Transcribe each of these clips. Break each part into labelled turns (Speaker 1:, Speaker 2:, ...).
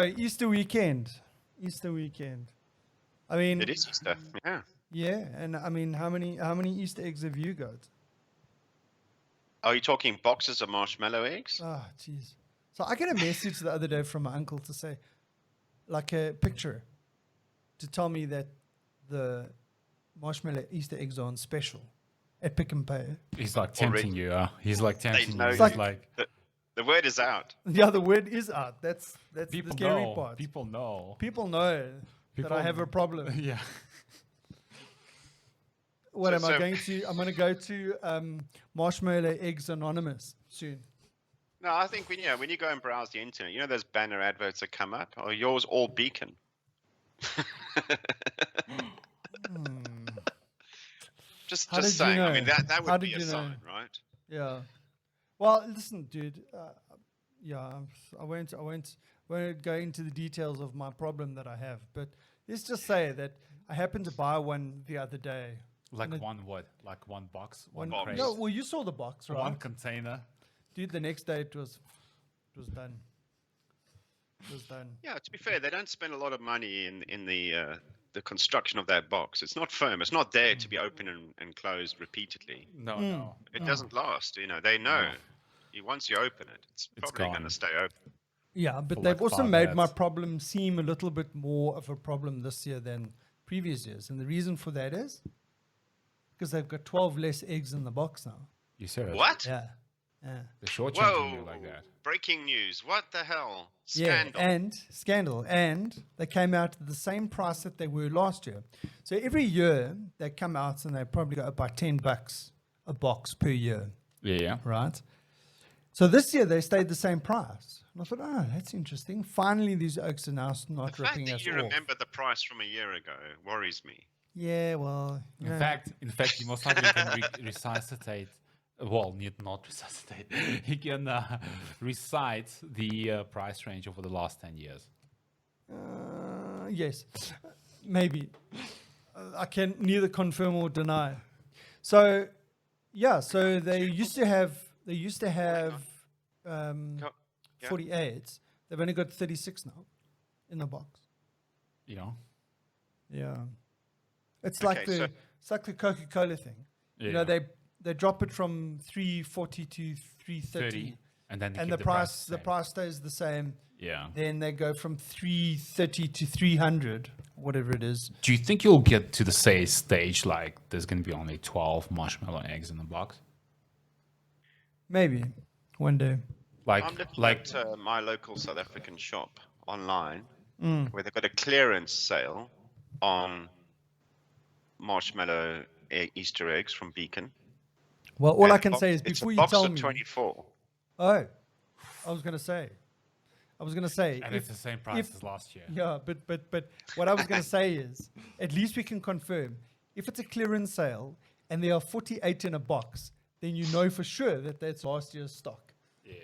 Speaker 1: So Easter weekend. I mean,
Speaker 2: It is Easter. Yeah.
Speaker 1: yeah, and I mean, how many Easter eggs have you got?
Speaker 2: Are you talking boxes of marshmallow eggs?
Speaker 1: Oh, jeez. So I get a message the other day from my uncle to say, like a picture, to tell me that the marshmallow Easter eggs are on special at Pick and Pay.
Speaker 3: He's like tempting
Speaker 2: Already.
Speaker 3: you. He's like tempting you.
Speaker 2: know
Speaker 3: He's
Speaker 1: you.
Speaker 3: like
Speaker 2: The word is out.
Speaker 1: Yeah, the word is out. That's the
Speaker 3: people
Speaker 1: scary
Speaker 3: know.
Speaker 1: part.
Speaker 3: People know.
Speaker 1: People know that I have a problem.
Speaker 3: Yeah.
Speaker 1: What
Speaker 2: So-
Speaker 1: am I
Speaker 2: so-
Speaker 1: going to? I'm going to go to Marshmallow Eggs Anonymous soon.
Speaker 2: No, I think when you go and browse the internet, you know those banner adverts that come up? Are yours all beacon? Just
Speaker 1: How did you
Speaker 2: saying. I mean,
Speaker 1: know?
Speaker 2: that
Speaker 1: How
Speaker 2: would
Speaker 1: did
Speaker 2: be a
Speaker 1: you know?
Speaker 2: sign, right?
Speaker 1: Yeah. Well, listen, dude. Yeah, I won't go into the details of my problem that I have, but let's just say that I happened to buy one the other day.
Speaker 3: Like
Speaker 1: And it-
Speaker 3: one what? Like one box? One
Speaker 2: box.
Speaker 3: crate?
Speaker 1: No, well, you saw the box, right?
Speaker 3: One container?
Speaker 1: Dude, the next day it was done. It was done.
Speaker 2: Yeah, to be fair, they don't spend a lot of money in the construction of that box. It's not firm. It's not there to be opened and closed repeatedly.
Speaker 3: No,
Speaker 1: Hmm.
Speaker 3: no.
Speaker 2: It doesn't last. They know. Once you open it, it's probably going
Speaker 3: gone.
Speaker 2: to stay open.
Speaker 1: Yeah, but
Speaker 3: For
Speaker 1: they've
Speaker 3: like
Speaker 1: also
Speaker 3: 5
Speaker 1: made my
Speaker 3: minutes.
Speaker 1: problem seem a little bit more of a problem this year than previous years. And the reason for that is because they've got 12 less eggs in the box now.
Speaker 3: You serious?
Speaker 2: What?
Speaker 1: Yeah. Yeah.
Speaker 3: They're shortchanging
Speaker 2: Whoa!
Speaker 3: you like that.
Speaker 2: Breaking news! What the hell?
Speaker 1: Yeah,
Speaker 2: Scandal!
Speaker 1: scandal, and they came out at the same price that they were last year. So every year they come out and they probably go up by $10 a box per year,
Speaker 3: Yeah.
Speaker 1: right? So this year they stayed the same price. And I thought, oh, that's interesting. Finally, these oaks are now not
Speaker 2: The fact
Speaker 1: ripping
Speaker 2: that
Speaker 1: us
Speaker 2: you
Speaker 1: off.
Speaker 2: remember the price from a year ago worries me.
Speaker 1: Yeah, well, you
Speaker 3: In
Speaker 1: know,
Speaker 3: fact, you most likely can resuscitate. Well, not resuscitate. He can recite the price range over the last 10 years.
Speaker 1: yes, maybe. I can neither confirm or deny. So, yeah, so they used to have
Speaker 2: Yeah.
Speaker 1: 48. They've only got 36 now in the box.
Speaker 3: You know.
Speaker 1: Yeah, it's
Speaker 2: Okay,
Speaker 1: like
Speaker 2: so-
Speaker 1: the Coca-Cola thing. You know,
Speaker 3: Yeah.
Speaker 1: they drop it from 340 to 330,
Speaker 3: 30, and then they
Speaker 1: and
Speaker 3: keep
Speaker 1: the
Speaker 3: same.
Speaker 1: price stays the same.
Speaker 3: Yeah.
Speaker 1: Then they go from 330 to 300, whatever it is.
Speaker 3: Do you think you'll get to the stage like there's going to be only 12 marshmallow eggs in the box?
Speaker 1: Maybe one day.
Speaker 2: I'm looking at my local South African shop online where they've got a clearance sale on marshmallow Easter eggs from Beacon.
Speaker 1: Well, all
Speaker 2: And
Speaker 1: I
Speaker 2: a
Speaker 1: can
Speaker 2: box-
Speaker 1: say is
Speaker 2: it's
Speaker 1: before
Speaker 2: a
Speaker 1: you
Speaker 2: box
Speaker 1: tell
Speaker 2: of
Speaker 1: me.
Speaker 2: 24.
Speaker 1: Oh, I was going to say.
Speaker 3: And it's the same price as last year.
Speaker 1: Yeah, but what I was going to say is, at least we can confirm if it's a clearance sale and there are 48 in a box, then you know for sure that that's last year's stock.
Speaker 3: Yeah.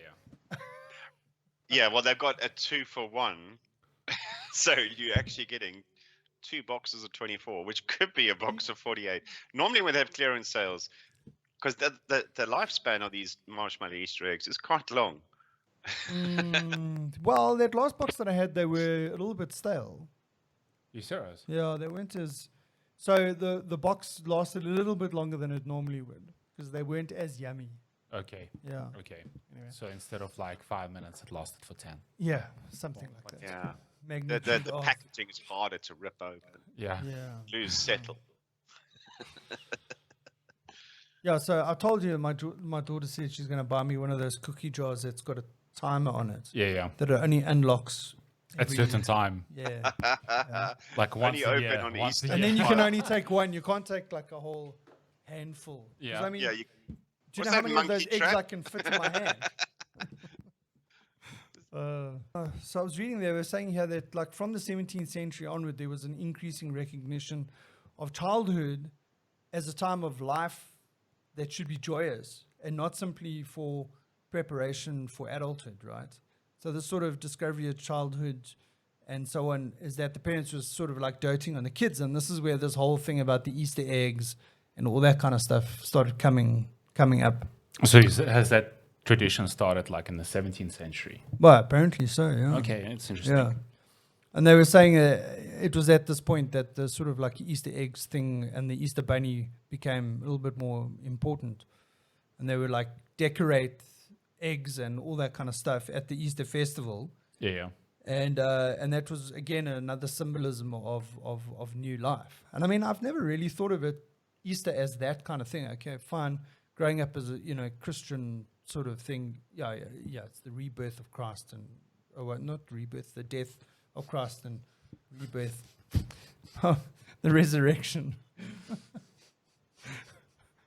Speaker 2: Yeah, well, they've got a 2-for-1. So you're actually getting 2 boxes of 24, which could be a box of 48. Normally when they have clearance sales, because the lifespan of these marshmallow Easter eggs is quite long.
Speaker 1: Well, that last box that I had, they were a little bit stale.
Speaker 3: You serious?
Speaker 1: Yeah, they weren't as. So the box lasted a little bit longer than it normally would because they weren't as yummy.
Speaker 3: Okay.
Speaker 1: Yeah.
Speaker 3: Okay.
Speaker 1: Anyway.
Speaker 3: So instead of like 5 minutes, it lasted for 10.
Speaker 1: Yeah, something like that.
Speaker 2: Yeah.
Speaker 1: Magnitude
Speaker 2: The
Speaker 1: of-
Speaker 2: packaging is harder to rip open.
Speaker 3: Yeah.
Speaker 1: Yeah.
Speaker 2: Lose settle.
Speaker 1: Yeah, so I told you my daughter said she's going to buy me one of those cookie jars that's got a timer on it
Speaker 3: Yeah, yeah.
Speaker 1: that it only unlocks
Speaker 3: At
Speaker 1: every-
Speaker 3: certain time.
Speaker 1: Yeah.
Speaker 3: Like once
Speaker 2: Only
Speaker 3: a
Speaker 2: open
Speaker 3: year.
Speaker 2: on
Speaker 3: once a
Speaker 2: Easter.
Speaker 1: And
Speaker 3: year.
Speaker 1: then you can only take one. You can't take like a whole handful. 'Cause
Speaker 3: Yeah.
Speaker 1: I mean,
Speaker 2: Yeah,
Speaker 1: do you
Speaker 2: what's
Speaker 1: know how
Speaker 2: that,
Speaker 1: many of those
Speaker 2: monkey
Speaker 1: eggs I
Speaker 2: trap?
Speaker 1: can fit in my hand? So I was reading they were saying here that like from the 17th century onward, there was an increasing recognition of childhood as a time of life that should be joyous and not simply for preparation for adulthood, right? So this sort of discovery of childhood and so on is that the parents were sort of like doting on the kids. And this is where this whole thing about the Easter eggs and all that kind of stuff started coming up.
Speaker 3: So has that tradition started like in the 17th century?
Speaker 1: Well, apparently so, yeah.
Speaker 3: Okay, it's interesting.
Speaker 1: Yeah. And they were saying it was at this point that the sort of like Easter eggs thing and the Easter bunny became a little bit more important. And they would like decorate eggs and all that kind of stuff at the Easter festival.
Speaker 3: Yeah.
Speaker 1: And that was, again, another symbolism of new life. And I mean, I've never really thought of it, Easter, as that kind of thing. Okay, fine. Growing up as a, Christian sort of thing, yeah, it's the rebirth of Christ and, not rebirth, the death of Christ and rebirth, the resurrection.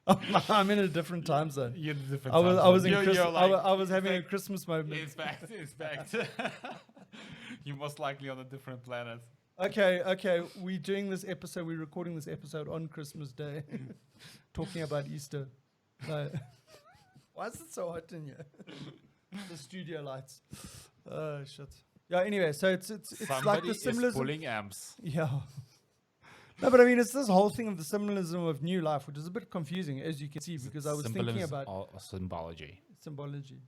Speaker 1: I'm in a different time zone.
Speaker 3: You're in a different
Speaker 1: I was
Speaker 3: time zone.
Speaker 1: I was having a Christmas moment.
Speaker 3: It's back. You're most likely on a different planet.
Speaker 1: Okay. We're doing this episode. We're recording this episode on Christmas Day, talking about Easter. Why is it so hot in here? The studio lights. Oh shit. Yeah. Anyway, so it's
Speaker 3: Somebody
Speaker 1: like the
Speaker 3: is
Speaker 1: symbolism.
Speaker 3: pulling amps.
Speaker 1: Yeah. No, but I mean, it's this whole thing of the symbolism of new life, which is a bit confusing, as you can see, because I was thinking about
Speaker 3: symbology.
Speaker 1: symbology.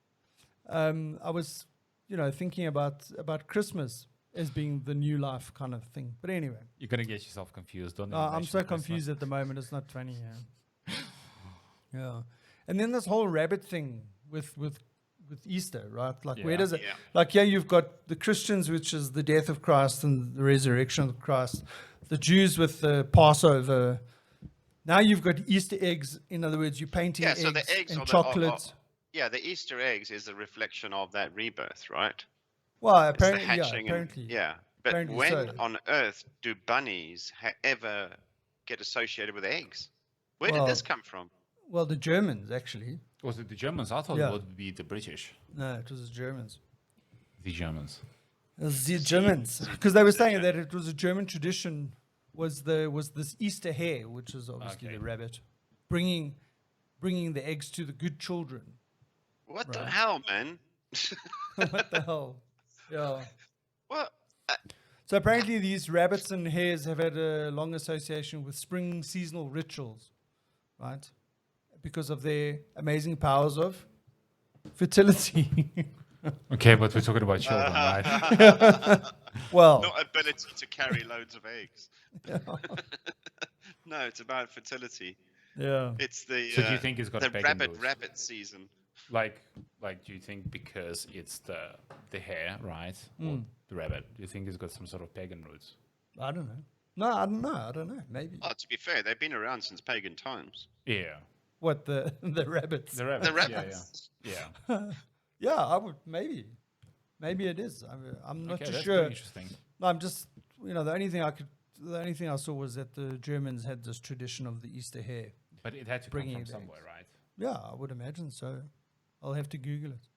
Speaker 1: I was, thinking about Christmas as being the new life kind of thing. But anyway,
Speaker 3: You're gonna get yourself confused, don't you?
Speaker 1: I'm so confused at the moment. It's not funny. Yeah. Yeah. And then this whole rabbit thing with Easter, right? Like, where
Speaker 3: Yeah.
Speaker 1: does it?
Speaker 2: Yeah.
Speaker 1: Like, you've got the Christians, which is the death of Christ and the resurrection of Christ. The Jews with the Passover. Now you've got Easter eggs. In other words, you're painting eggs,
Speaker 2: so the eggs
Speaker 1: and
Speaker 2: are
Speaker 1: chocolates.
Speaker 2: the Easter eggs is a reflection of that rebirth, right?
Speaker 1: Well,
Speaker 2: It's the
Speaker 1: apparently, yeah.
Speaker 2: hatching
Speaker 1: Apparently,
Speaker 2: yeah. But
Speaker 1: apparently
Speaker 2: when
Speaker 1: so.
Speaker 2: on earth do bunnies ever get associated with eggs? Where
Speaker 1: Well-
Speaker 2: did this come from?
Speaker 1: Well, the Germans actually.
Speaker 3: Was it the Germans? I thought
Speaker 1: Yeah.
Speaker 3: it would be the British.
Speaker 1: No, it was the Germans.
Speaker 3: The Germans.
Speaker 1: It was the Germans, because they were saying that it was a German tradition. Was this Easter hare, which is obviously
Speaker 3: Okay.
Speaker 1: the rabbit, bringing the eggs to the good children.
Speaker 2: What the
Speaker 1: Right.
Speaker 2: hell, man?
Speaker 1: What the hell? Yeah.
Speaker 2: What?
Speaker 1: So apparently these rabbits and hares have had a long association with spring seasonal rituals, right? Because of their amazing powers of fertility.
Speaker 3: Okay, but we're talking about children, right?
Speaker 1: Well,
Speaker 2: Not ability to carry loads of eggs. No, it's about fertility.
Speaker 1: yeah.
Speaker 2: It's the
Speaker 3: So do you think it's got
Speaker 2: the
Speaker 3: pagan
Speaker 2: rabbit
Speaker 3: roots?
Speaker 2: rabbit season?
Speaker 3: Like, do you think because it's the hare, right, or the rabbit? Do you think it's got some sort of pagan roots?
Speaker 1: I don't know. No, I don't know. Maybe.
Speaker 2: Oh, to be fair, they've been around since pagan times.
Speaker 3: Yeah,
Speaker 1: What, the rabbits?
Speaker 3: the rabbits.
Speaker 2: The rabbits.
Speaker 3: Yeah.
Speaker 1: Yeah, I would maybe. Maybe it is. I'm not
Speaker 3: Okay,
Speaker 1: too
Speaker 3: that's
Speaker 1: sure.
Speaker 3: pretty interesting.
Speaker 1: No, I'm just, the only thing I saw was that the Germans had this tradition of the Easter hare.
Speaker 3: But it had to come
Speaker 1: Bringing
Speaker 3: from
Speaker 1: it
Speaker 3: somewhere, right?
Speaker 1: Yeah, I would imagine so. I'll have to Google it.